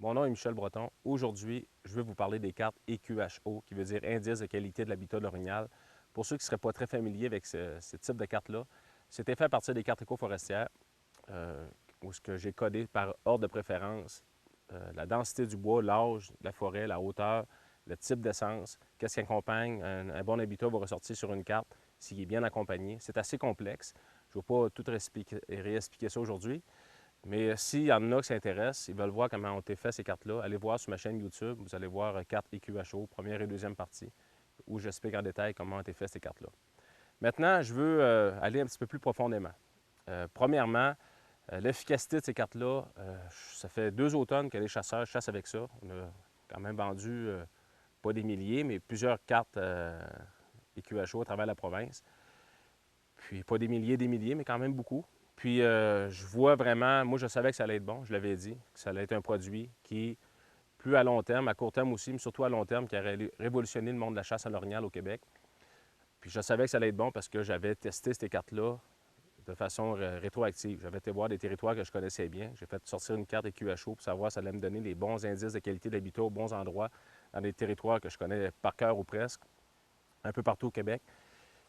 Mon nom est Michel Breton. Aujourd'hui, je vais vous parler des cartes EQHO, qui veut dire Indice de qualité de l'habitat de l'orignal. Pour ceux qui ne seraient pas très familiers avec ce type de cartes-là, c'était fait à partir des cartes éco-forestières, où ce que j'ai codé par ordre de préférence, la densité du bois, l'âge de la forêt, la hauteur, le type d'essence, qu'est-ce qui accompagne. Un bon habitat va ressortir sur une carte s'il est bien accompagné. C'est assez complexe. Je ne vais pas tout réexpliquer ça aujourd'hui. Mais s'il y en a qui s'intéressent, ils veulent voir comment ont été fait ces cartes-là, allez voir sur ma chaîne YouTube, vous allez voir carte EQHO, première et deuxième partie, où j'explique en détail comment ont été faites ces cartes-là. Maintenant, je veux aller un petit peu plus profondément. Premièrement, l'efficacité de ces cartes-là, ça fait 2 automnes que les chasseurs chassent avec ça. On a quand même vendu, pas des milliers, mais plusieurs cartes EQHO à travers la province. Puis pas des milliers, mais quand même beaucoup. Puis je vois vraiment, moi je savais que ça allait être bon, je l'avais dit, que ça allait être un produit qui, plus à long terme, à court terme aussi, mais surtout à long terme, qui aurait révolutionné le monde de la chasse à l'orignal au Québec. Puis je savais que ça allait être bon parce que j'avais testé ces cartes-là de façon rétroactive. J'avais été voir des territoires que je connaissais bien. J'ai fait sortir une carte EQHO pour savoir si ça allait me donner les bons indices de qualité d'habitat aux bons endroits dans des territoires que je connais par cœur ou presque, un peu partout au Québec.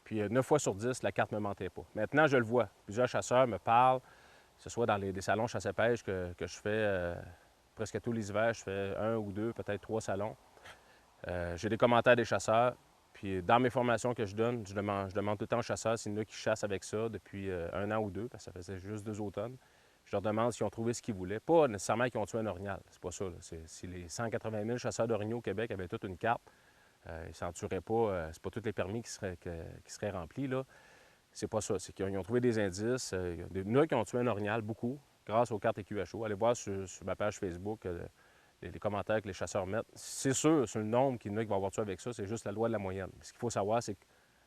Puis 9 fois sur 10, la carte ne me mentait pas. Maintenant, je le vois. Plusieurs chasseurs me parlent, que ce soit dans des salons chasse-pêche que je fais presque tous les hivers. Je fais 1 ou 2, peut-être 3 salons. J'ai des commentaires des chasseurs. Puis dans mes formations que je donne, je demande tout le temps aux chasseurs s'il y en a qui chassent avec ça depuis 1 an ou 2, parce que ça faisait juste 2 automnes. Je leur demande s'ils ont trouvé ce qu'ils voulaient. Pas nécessairement qu'ils ont tué un orignal, c'est pas ça. Si les 180 000 chasseurs d'orignaux au Québec avaient toute une carte, ils ne s'en tueraient pas. C'est pas tous les permis qui seraient remplis, là. C'est pas ça. C'est qu'ils ont trouvé des indices. Il y en a qui ont tué un orignal, beaucoup, grâce aux cartes EQHO. Allez voir sur ma page Facebook les commentaires que les chasseurs mettent. C'est sûr, sur le nombre qu'il y en a qui vont avoir tué avec ça, c'est juste la loi de la moyenne. Ce qu'il faut savoir, c'est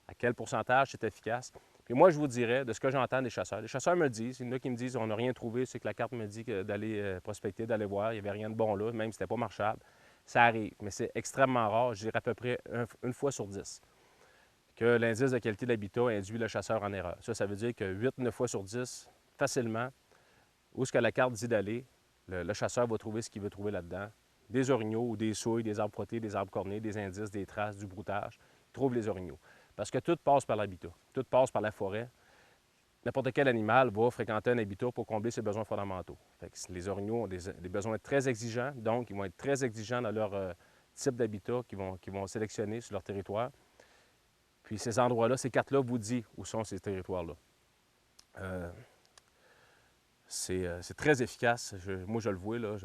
à quel pourcentage c'est efficace. Puis moi, je vous dirais, de ce que j'entends des chasseurs, les chasseurs me le disent, il y en a qui me disent on n'a rien trouvé, c'est que la carte me dit d'aller prospecter, d'aller voir, il n'y avait rien de bon là, même si c'était pas marchable. Ça arrive, mais c'est extrêmement rare, je dirais à peu près une fois sur 10 que l'indice de qualité d'habitat induit le chasseur en erreur. Ça veut dire que 8-9 fois sur 10, facilement, où ce que la carte dit d'aller, le chasseur va trouver ce qu'il veut trouver là-dedans. Des orignaux ou des souilles, des arbres frottés, des arbres cornés, des indices, des traces, du broutage. Il trouve les orignaux. Parce que tout passe par l'habitat, tout passe par la forêt. N'importe quel animal va fréquenter un habitat pour combler ses besoins fondamentaux. Fait que les orignaux ont des besoins très exigeants, donc ils vont être très exigeants dans leur type d'habitat qu'ils vont sélectionner sur leur territoire. Puis ces endroits-là, ces cartes-là vous disent où sont ces territoires-là. C'est très efficace. Moi, je le vois, là.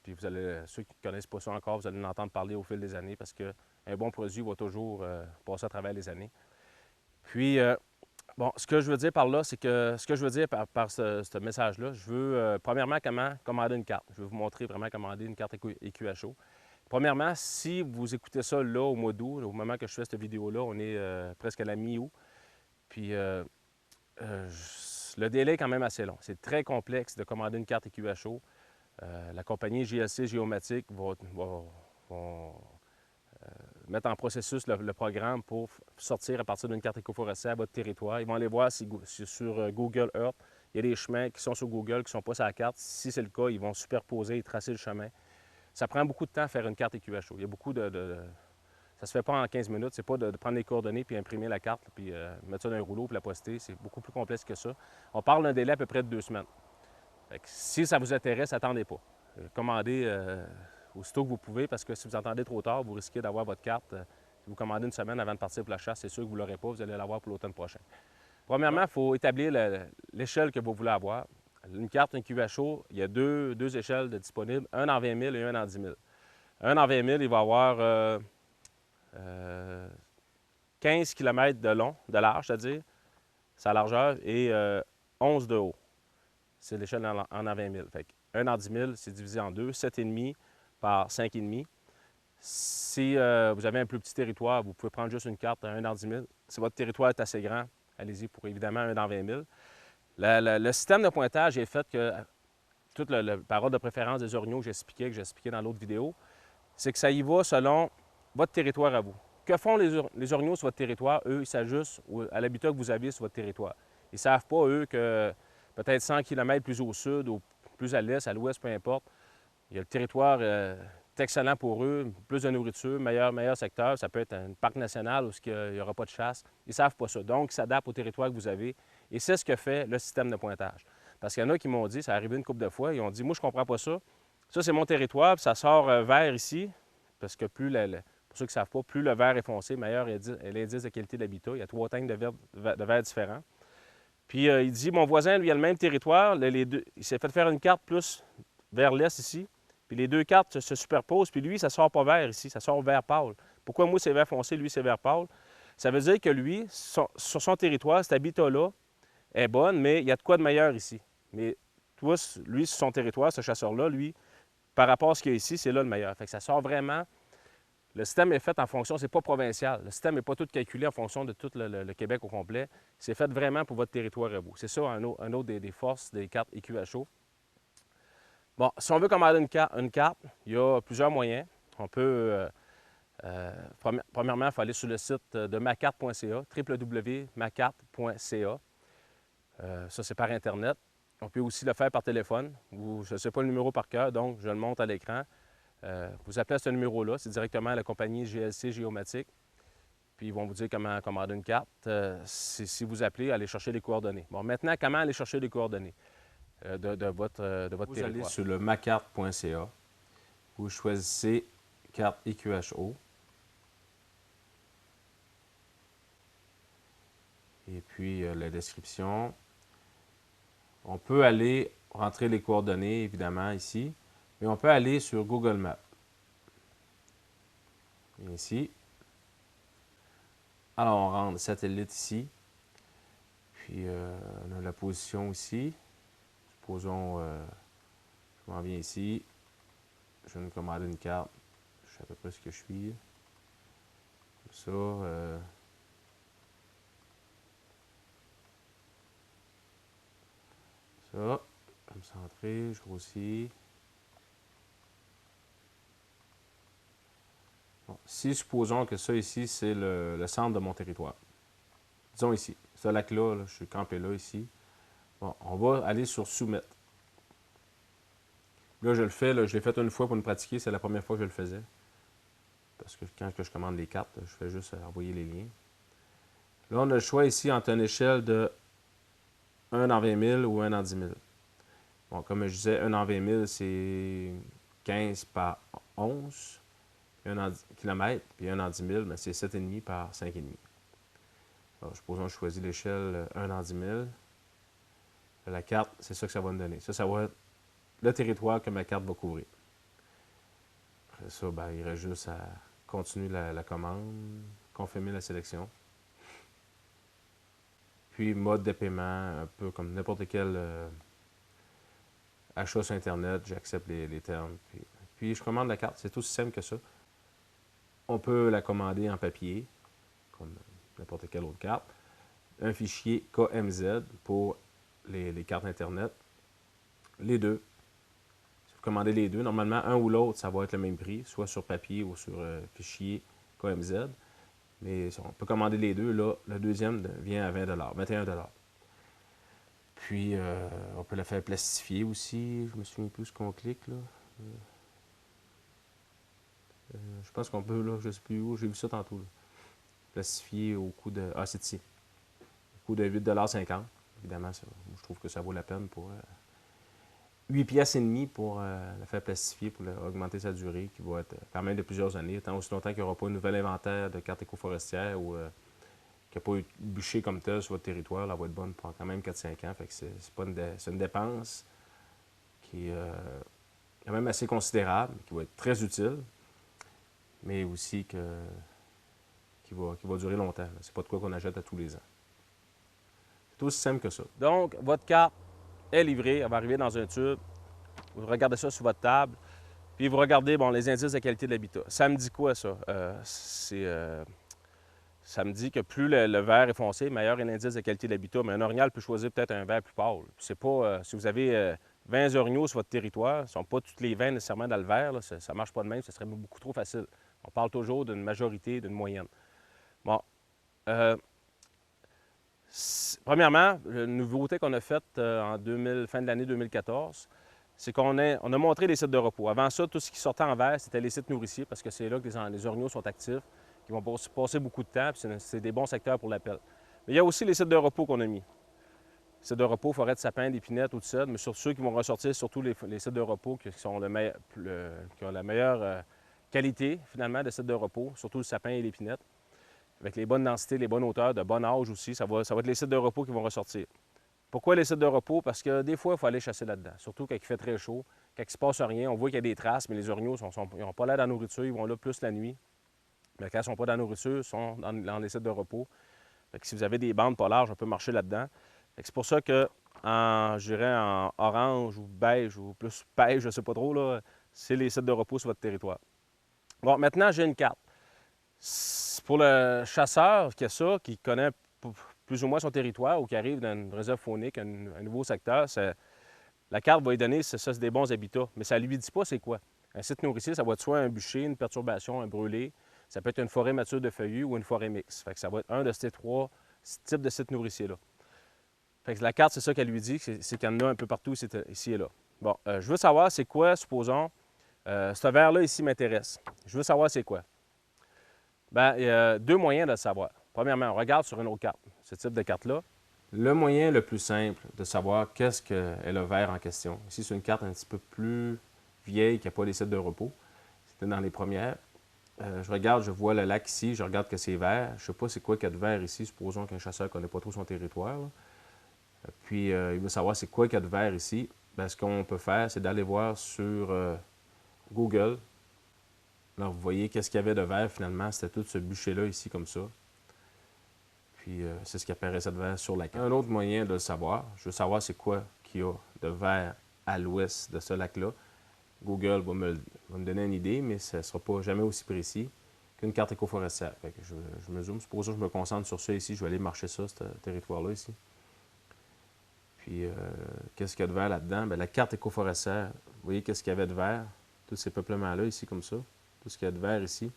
Puis ceux qui ne connaissent pas ça encore, vous allez en entendre parler au fil des années parce qu'un bon produit va toujours passer à travers les années. Puis, bon, ce que je veux dire par là, c'est que ce que je veux dire par ce message-là, je veux, premièrement, comment commander une carte. Je vais vous montrer vraiment comment commander une carte EQHO. Premièrement, si vous écoutez ça là, au mois d'août, au moment que je fais cette vidéo-là, on est presque à la mi-août. Puis, le délai est quand même assez long. C'est très complexe de commander une carte EQHO. La compagnie GLC Géomatique va mettre en processus le programme pour sortir à partir d'une carte écoforestière à votre territoire. Ils vont aller voir si sur Google Earth, il y a des chemins qui sont sur Google, qui ne sont pas sur la carte. Si c'est le cas, ils vont superposer et tracer le chemin. Ça prend beaucoup de temps à faire une carte EQHO. Il y a beaucoup ça se fait pas en 15 minutes. C'est pas de prendre les coordonnées puis imprimer la carte puis mettre ça dans un rouleau puis la poster. C'est beaucoup plus complexe que ça. On parle d'un délai à peu près de 2 semaines. Fait que si ça vous intéresse, attendez pas. Commandez aussitôt que vous pouvez parce que si vous attendez trop tard, vous risquez d'avoir votre carte. Si vous commandez une semaine avant de partir pour la chasse, c'est sûr que vous ne l'aurez pas. Vous allez l'avoir pour l'automne prochain. Premièrement, il faut établir l'échelle que vous voulez avoir. Une carte, un QHO, il y a deux échelles disponibles, un en 20 000 et un en 10 000. Un en 20 000, il va avoir 15 km de long, de large, c'est-à-dire, sa largeur, et 11 de haut. C'est l'échelle en 20 000. Fait que 1 en 10 000, c'est divisé en deux, 7,5 par 5,5. Si vous avez un plus petit territoire, vous pouvez prendre juste une carte à 1 dans 10 000. Si votre territoire est assez grand, allez-y pour évidemment 1 dans 20 000. Le système de pointage est fait que, toute la parole de préférence des orignaux que j'expliquais dans l'autre vidéo, c'est que ça y va selon votre territoire à vous. Que font les orignaux sur votre territoire? Eux, ils s'ajustent à l'habitat que vous avez sur votre territoire. Ils ne savent pas, eux, que peut-être 100 km plus au sud ou plus à l'est, à l'ouest, peu importe, Il y a le territoire est excellent pour eux, plus de nourriture, meilleur secteur. Ça peut être un parc national où il n'y aura pas de chasse. Ils ne savent pas ça. Donc, ils s'adaptent au territoire que vous avez. Et c'est ce que fait le système de pointage. Parce qu'il y en a qui m'ont dit, ça est arrivé une couple de fois, ils ont dit, moi, je ne comprends pas ça. Ça, c'est mon territoire, puis ça sort vert ici, parce que pour ceux qui ne savent pas, plus le vert est foncé, meilleur est l'indice de qualité d'habitat. Il y a 3 teintes de vert différents. Puis il dit, mon voisin, lui, a le même territoire. Il s'est fait faire une carte plus vers l'est ici. Puis les deux cartes se superposent. Puis lui, ça sort pas vert ici, ça sort vert pâle. Pourquoi moi, c'est vert foncé, lui, c'est vert pâle? Ça veut dire que lui, sur son territoire, cet habitat-là est bonne, mais il y a de quoi de meilleur ici. Mais toi, lui, sur son territoire, ce chasseur-là, lui, par rapport à ce qu'il y a ici, c'est là le meilleur. Fait que ça sort vraiment. Le système est fait en fonction, c'est pas provincial. Le système n'est pas tout calculé en fonction de tout le Québec au complet. C'est fait vraiment pour votre territoire à vous. C'est ça un autre des forces des cartes EQHO. Bon, si on veut commander une carte, il y a plusieurs moyens. On peut, premièrement, il faut aller sur le site de macarte.ca, www.macarte.ca. Ça, c'est par Internet. On peut aussi le faire par téléphone, ou je ne sais pas le numéro par cœur, donc je le montre à l'écran. Vous appelez à ce numéro-là, c'est directement à la compagnie GLC Géomatique. Puis ils vont vous dire comment commander une carte. Si vous appelez, allez chercher les coordonnées. Bon, maintenant, comment aller chercher les coordonnées de votre territoire? Vous allez sur le macarte.ca. Vous choisissez carte EQHO. Et puis la description. On peut aller rentrer les coordonnées, évidemment, ici. Mais on peut aller sur Google Maps. Et ici. Alors, on rentre le satellite ici. Puis, on a la position ici. Supposons, je m'en viens ici. Je viens de commander une carte. Je sais à peu près ce que je suis. Comme ça. Ça. Je me centrer, je grossis. Bon, si supposons que ça ici, c'est le centre de mon territoire. Disons ici. Ce lac-là, là, je suis campé là, ici. Bon, on va aller sur Soumettre. Là, je le fais, là, je l'ai fait une fois pour me pratiquer, c'est la première fois que je le faisais. Parce que quand je commande les cartes, je fais juste envoyer les liens. Là, on a le choix ici entre une échelle de 1 en 20 000 ou 1 en 10 000. Bon, comme je disais, 1 en 20 000, c'est 15 par 11 km, puis 1 en 10 000, c'est 7,5 par 5,5. Alors, supposons que je choisis l'échelle 1 en 10 000. La carte, c'est ça que ça va me donner. Ça va être le territoire que ma carte va couvrir. Après ça, ben, il reste juste à continuer la commande, confirmer la sélection. Puis, mode de paiement, un peu comme n'importe quel achat sur Internet, j'accepte les termes. Puis, je commande la carte. C'est aussi simple que ça. On peut la commander en papier, comme n'importe quelle autre carte. Un fichier KMZ pour les cartes Internet. Les deux. Si vous commandez les deux, normalement, un ou l'autre, ça va être le même prix, soit sur papier ou sur fichier KMZ. Mais on peut commander les deux. Là, le deuxième vient à 20 21 $. Puis, on peut la faire plastifier aussi. Je me souviens plus ce qu'on clique, là. Je pense qu'on peut, là, je ne sais plus où. J'ai vu ça tantôt, là. Plastifier au coût de... Ah, c'est ici. Au coût de 8,50 $. Évidemment, ça, je trouve que ça vaut la peine pour 8,5 piastres pour la faire plastifier, pour augmenter sa durée, qui va être quand même de plusieurs années, tant aussi longtemps qu'il n'y aura pas un nouvel inventaire de cartes écoforestières ou qui n'a pas eu bûché comme tel sur votre territoire. Elle va être bonne pour quand même 4-5 ans. Fait que c'est une dépense qui est quand même assez considérable, qui va être très utile, mais aussi qui va durer longtemps. C'est pas de quoi qu'on achète à tous les ans. C'est aussi simple que ça. Donc, votre carte est livrée, elle va arriver dans un tube. Vous regardez ça sur votre table, puis vous regardez bon, les indices de qualité de l'habitat. Ça me dit quoi, ça? Ça me dit que plus le vert est foncé, meilleur est l'indice de qualité de l'habitat. Mais un orignal peut choisir peut-être un vert plus pâle. C'est pas, si vous avez 20 orignaux sur votre territoire, ce ne sont pas toutes les 20 nécessairement dans le vert, là, ça ne marche pas de même, ce serait beaucoup trop facile. On parle toujours d'une majorité, d'une moyenne. Bon. Premièrement, une nouveauté qu'on a faite fin de l'année 2014, c'est qu'on a montré les sites de repos. Avant ça, tout ce qui sortait en vert, c'était les sites nourriciers, parce que c'est là que les orignaux sont actifs, qui vont passer beaucoup de temps, puis c'est des bons secteurs pour l'appel. Mais il y a aussi les sites de repos qu'on a mis. Sites de repos, forêt de sapin, d'épinettes ou de cèdre, mais sur ceux qui vont ressortir, surtout les sites de repos qui ont la meilleure qualité, finalement, de sites de repos, surtout le sapin et l'épinette, avec les bonnes densités, les bonnes hauteurs, de bon âge aussi, ça va être les sites de repos qui vont ressortir. Pourquoi les sites de repos? Parce que des fois, il faut aller chasser là-dedans, surtout quand il fait très chaud, quand il ne se passe rien, on voit qu'il y a des traces, mais les orignaux n'ont pas l'air de la nourriture, ils vont là plus la nuit. Mais quand ils ne sont pas dans la nourriture, ils sont dans les sites de repos. Fait que si vous avez des bandes pas larges, on peut marcher là-dedans. C'est pour ça que, je dirais en orange ou beige ou plus beige, je ne sais pas trop, là, c'est les sites de repos sur votre territoire. Bon, maintenant, j'ai une carte. Pour le chasseur qui a ça, qui connaît plus ou moins son territoire ou qui arrive dans une réserve faunique, un nouveau secteur, la carte va lui donner, c'est des bons habitats, mais ça ne lui dit pas c'est quoi. Un site nourricier, ça va être soit un bûcher, une perturbation, un brûlé, ça peut être une forêt mature de feuillus ou une forêt mixte. Fait que ça va être un de ces trois types de sites nourriciers-là. Fait que la carte, c'est ça qu'elle lui dit, c'est qu'il y en a un peu partout ici et là. Bon, je veux savoir c'est quoi, supposons, ce vert-là ici m'intéresse. Je veux savoir c'est quoi. Bien, il y a deux moyens de le savoir. Premièrement, on regarde sur une autre carte, ce type de carte-là. Le moyen le plus simple de savoir qu'est-ce qu'est le vert en question. Ici, c'est une carte un petit peu plus vieille qui n'a pas les sites de repos. C'était dans les premières. Je regarde, je vois le lac ici, je regarde que c'est vert. Je ne sais pas c'est quoi qu'il y a de vert ici. Supposons qu'un chasseur ne connaît pas trop son territoire. Puis, il veut savoir c'est quoi qu'il y a de vert ici. Bien, ce qu'on peut faire, c'est d'aller voir sur Google. Alors, vous voyez qu'est-ce qu'il y avait de vert finalement. C'était tout ce bûcher-là ici, comme ça. Puis, c'est ce qui apparaissait de vert sur la carte. Un autre moyen de le savoir, je veux savoir c'est quoi qu'il y a de vert à l'ouest de ce lac-là. Google va me donner une idée, mais ce ne sera pas jamais aussi précis qu'une carte écoforestière. Fait que je me zoome. Supposons que je me concentre sur ça ici. Je vais aller marcher ça, ce territoire-là ici. Puis, qu'est-ce qu'il y a de vert là-dedans? Bien, la carte écoforestière, vous voyez qu'est-ce qu'il y avait de vert? Tous ces peuplements-là ici, comme ça. Tout ce qu'il y a de vert ici.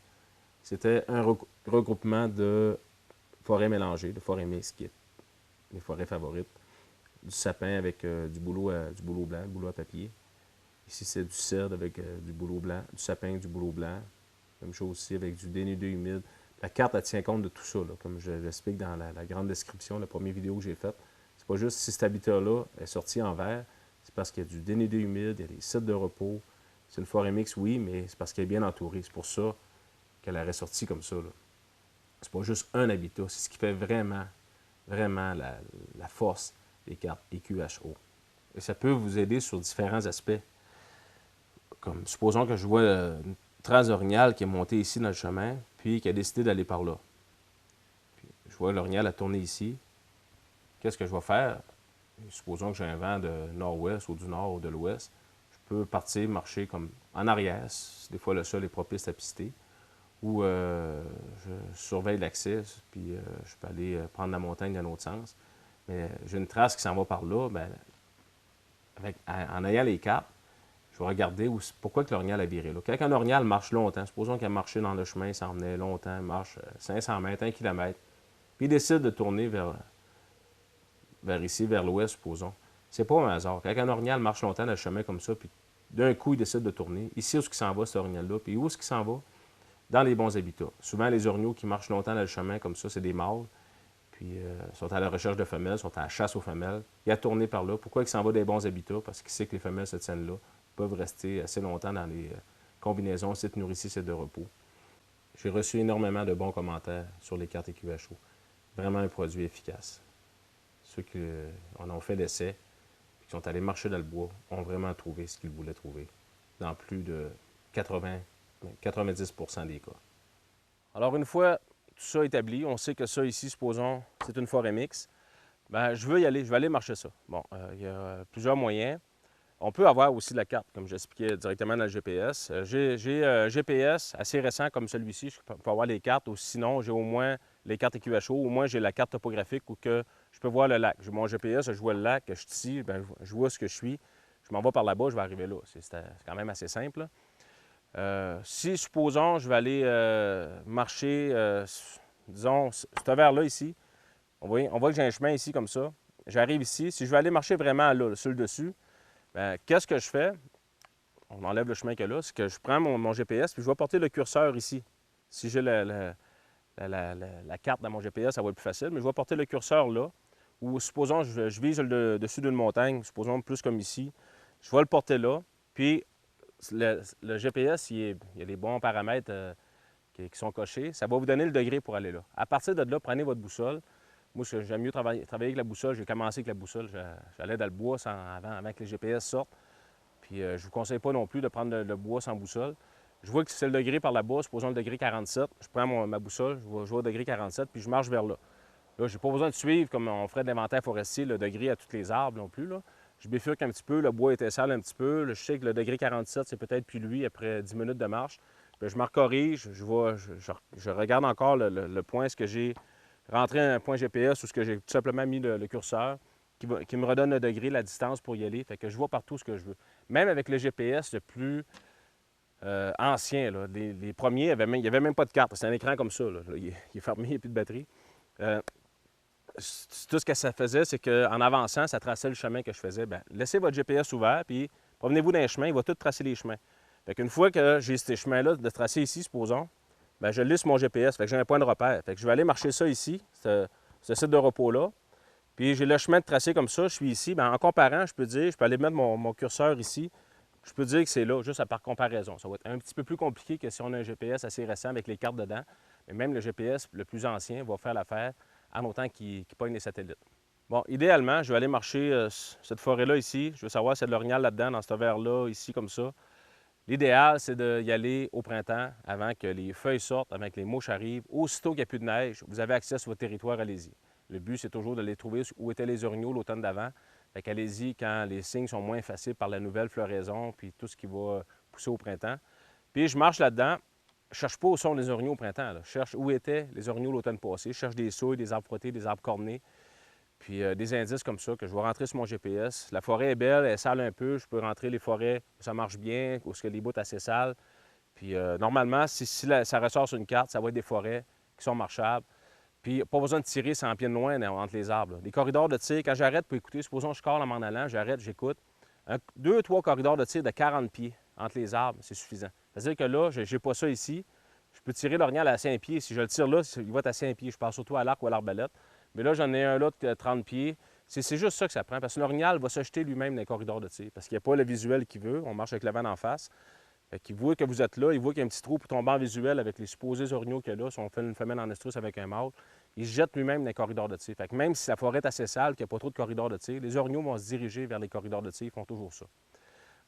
C'était un regroupement de forêts mélangées, de forêts mesquites, les forêts favorites. Du sapin avec du bouleau blanc, du bouleau à papier. Ici, c'est du cèdre avec du bouleau blanc, du sapin avec du bouleau blanc. Même chose aussi avec du dénudé humide. La carte, elle tient compte de tout ça, là, comme je l'explique dans la grande description, la première vidéo que j'ai faite. C'est pas juste si cet habitat-là est sorti en vert, c'est parce qu'il y a du dénudé humide, il y a des sites de repos. C'est une forêt mixte, oui, mais c'est parce qu'elle est bien entourée. C'est pour ça qu'elle est ressortie comme ça. C'est pas juste un habitat, c'est ce qui fait vraiment, vraiment la force des cartes EQHO. Et ça peut vous aider sur différents aspects. Comme, supposons que je vois une trace orignale qui est montée ici dans le chemin, puis qui a décidé d'aller par là. Puis, je vois l'orignal a tourné ici. Qu'est-ce que je vais faire? Supposons que j'ai un vent de nord-ouest ou du nord ou de l'ouest. Je peux partir, marcher comme en arrière. Des fois, le sol est propice à pister. Ou je surveille l'accès, puis je peux aller prendre la montagne dans l'autre sens. Mais j'ai une trace qui s'en va par là. Bien, en ayant les cartes, je vais regarder pourquoi que l'orignal a viré là. Quand un orignal marche longtemps, supposons qu'il a marché dans le chemin, il s'en venait longtemps, il marche 500 mètres, 1 km, puis il décide de tourner vers ici, vers l'ouest, supposons. C'est pas un hasard. Quand un orignal marche longtemps dans le chemin comme ça, puis d'un coup, il décide de tourner, ici, où est-ce qu'il s'en va, cet orignal-là, puis où est-ce qu'il s'en va? Dans les bons habitats. Souvent, les orignaux qui marchent longtemps dans le chemin comme ça, c'est des mâles, puis sont à la recherche de femelles, sont à la chasse aux femelles. Il a tourné par là. Pourquoi il s'en va des bons habitats? Parce qu'il sait que les femelles se tiennent là, peuvent rester assez longtemps dans les combinaisons sites nourriciers, sites de repos. J'ai reçu énormément de bons commentaires sur les cartes EQHO. Vraiment un produit efficace. Ceux qui en ont fait l'essai et qui sont allés marcher dans le bois ont vraiment trouvé ce qu'ils voulaient trouver dans plus de 90% des cas. Alors, une fois tout ça établi, on sait que ça ici, supposons, c'est une forêt mixte. Bien, je veux y aller, je vais aller marcher ça. Bon, il y a plusieurs moyens. On peut avoir aussi la carte, comme j'expliquais directement dans le GPS. J'ai un GPS assez récent comme celui-ci, je peux avoir les cartes, ou sinon, j'ai au moins les cartes EQHO, au moins j'ai la carte topographique où que je peux voir le lac. J'ai mon GPS, je vois le lac, je suis ici, bien, je vois ce que je suis. Je m'en vais par là-bas, je vais arriver là. C'est quand même assez simple. Si, supposons, je vais aller marcher, disons, ce vers-là ici, on voit que j'ai un chemin ici comme ça. J'arrive ici. Si je vais aller marcher vraiment là, sur le dessus, Qu'est-ce que je fais? On enlève le chemin qu'il y a là, c'est que je prends mon GPS puis je vais porter le curseur ici. Si j'ai la carte dans mon GPS, ça va être plus facile, mais je vais porter le curseur là, ou supposons je vise le dessus d'une montagne, supposons plus comme ici, je vais le porter là, puis le GPS, il y a les bons paramètres qui sont cochés, ça va vous donner le degré pour aller là. À partir de là, prenez votre boussole. Moi, j'aime mieux travailler avec la boussole. J'ai commencé avec la boussole. J'allais dans le bois avant que les GPS sortent. Puis je ne vous conseille pas non plus de prendre le bois sans boussole. Je vois que c'est le degré par là-bas, supposons le degré 47. Je prends ma boussole, je vois au degré 47, puis je marche vers là. Là, je n'ai pas besoin de suivre, comme on ferait de l'inventaire forestier, le degré à tous les arbres non plus. Là. Je bifurque un petit peu, le bois était sale un petit peu. Là, je sais que le degré 47, c'est peut-être plus lui après 10 minutes de marche. Puis je me corrige, je regarde encore le point, est-ce que j'ai rentré un point GPS ou est-ce que j'ai tout simplement mis le curseur qui me redonne le degré, la distance pour y aller. Fait que je vois partout ce que je veux. Même avec le GPS le plus ancien, là, les premiers, il n'y avait même pas de carte. C'est un écran comme ça. Là. Il est fermé, il n'y a plus de batterie. Tout ce que ça faisait, c'est qu'en avançant, ça traçait le chemin que je faisais. Bien, laissez votre GPS ouvert, puis promenez-vous dans les chemins, il va tout tracer les chemins. Fait qu'une fois que j'ai ces chemins-là de tracer ici, supposons, bien, je lisse mon GPS, fait que j'ai un point de repère. Fait que je vais aller marcher ça ici, ce site de repos-là. Puis j'ai le chemin de tracé comme ça, je suis ici. Bien, en comparant, je peux aller mettre mon curseur ici. Je peux dire que c'est là, juste par comparaison. Ça va être un petit peu plus compliqué que si on a un GPS assez récent avec les cartes dedans. Mais même le GPS le plus ancien va faire l'affaire en autant qu'il pogne les satellites. Bon, idéalement, je vais aller marcher cette forêt-là ici. Je veux savoir s'il y a de l'orignal là-dedans, dans ce verre-là, ici, comme ça. L'idéal, c'est d'y aller au printemps, avant que les feuilles sortent, avant que les mouches arrivent. Aussitôt qu'il n'y a plus de neige, vous avez accès sur votre territoire, allez-y. Le but, c'est toujours de les trouver où étaient les orignaux l'automne d'avant. Fait qu'allez-y quand les signes sont moins effacés par la nouvelle floraison, puis tout ce qui va pousser au printemps. Puis je marche là-dedans. Je ne cherche pas où sont les orignaux au printemps. Là. Je cherche où étaient les orignaux l'automne passé. Je cherche des souilles, des arbres frottés, des arbres cornés, puis des indices comme ça que je vais rentrer sur mon GPS. La forêt est belle, elle est sale un peu. Je peux rentrer les forêts où ça marche bien, où les bouts sont assez sales. Puis normalement, si ça ressort sur une carte, ça va être des forêts qui sont marchables. Puis pas besoin de tirer 100 pieds de loin entre les arbres. Là. Les corridors de tir, quand j'arrête pour écouter, supposons que je colle en m'en allant, j'arrête, j'écoute. 2 3 corridors de tir de 40 pieds entre les arbres, c'est suffisant. C'est-à-dire que là, je n'ai pas ça ici. Je peux tirer l'orignal à 5 pieds. Si je le tire là, il va être à 5 pieds. Je passe surtout à l'arc ou à l'arbalète. Mais là, j'en ai un là de 30 pieds. C'est juste ça que ça prend. Parce que l'orignal va se jeter lui-même dans les corridors de tir. Parce qu'il n'y a pas le visuel qu'il veut. On marche avec le vent en face. Il voit que vous êtes là, il voit qu'il y a un petit trou pour tomber en visuel avec les supposés orignaux qu'il y a là. Si on fait une femelle en estrus avec un mâle, il se jette lui-même dans les corridors de tir. Fait que même si la forêt est assez sale, qu'il n'y a pas trop de corridors de tir, les orignaux vont se diriger vers les corridors de tir. Ils font toujours ça.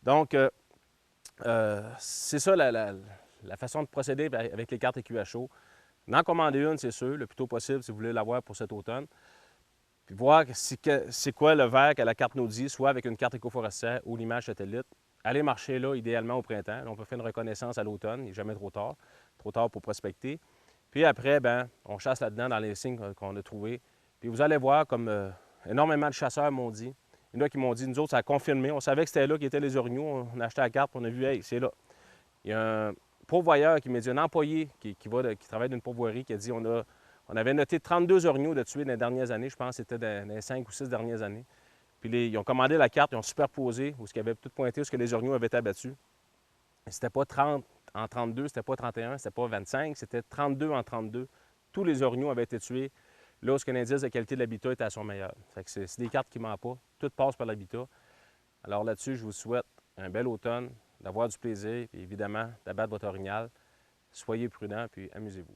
Donc, c'est ça la façon de procéder avec les cartes EQHO. D'en commander une, c'est sûr, le plus tôt possible si vous voulez l'avoir pour cet automne. Puis voir c'est quoi le vert que la carte nous dit, soit avec une carte écoforestière ou l'image satellite. Allez marcher là, idéalement au printemps. Là, on peut faire une reconnaissance à l'automne, il n'est jamais trop tard. Trop tard pour prospecter. Puis après, ben, on chasse là-dedans dans les signes qu'on a trouvés. Puis vous allez voir, comme énormément de chasseurs m'ont dit, il y en a qui m'ont dit, nous autres, ça a confirmé. On savait que c'était là qu'étaient les orignaux. On a acheté la carte, puis on a vu, hey, c'est là. Il y a un pourvoyeur qui m'a dit, un employé qui travaille d'une pourvoirie, qui a dit, on avait noté 32 orignaux de tués dans les dernières années. Je pense que c'était dans les 5 ou 6 dernières années. Puis ils ont commandé la carte, ils ont superposé où ce qu'ils avaient tout pointé, où ce que les orignaux avaient été abattus. C'était pas 30 en 32, c'était pas 31, c'était pas 25, c'était 32 en 32. Tous les orignaux avaient été tués là où l'indice de qualité de l'habitat était à son meilleur. Fait que c'est des cartes qui ne mentent pas. Tout passe par l'habitat. Alors là-dessus, je vous souhaite un bel automne, d'avoir du plaisir, et évidemment, d'abattre votre orignal. Soyez prudents, puis amusez-vous.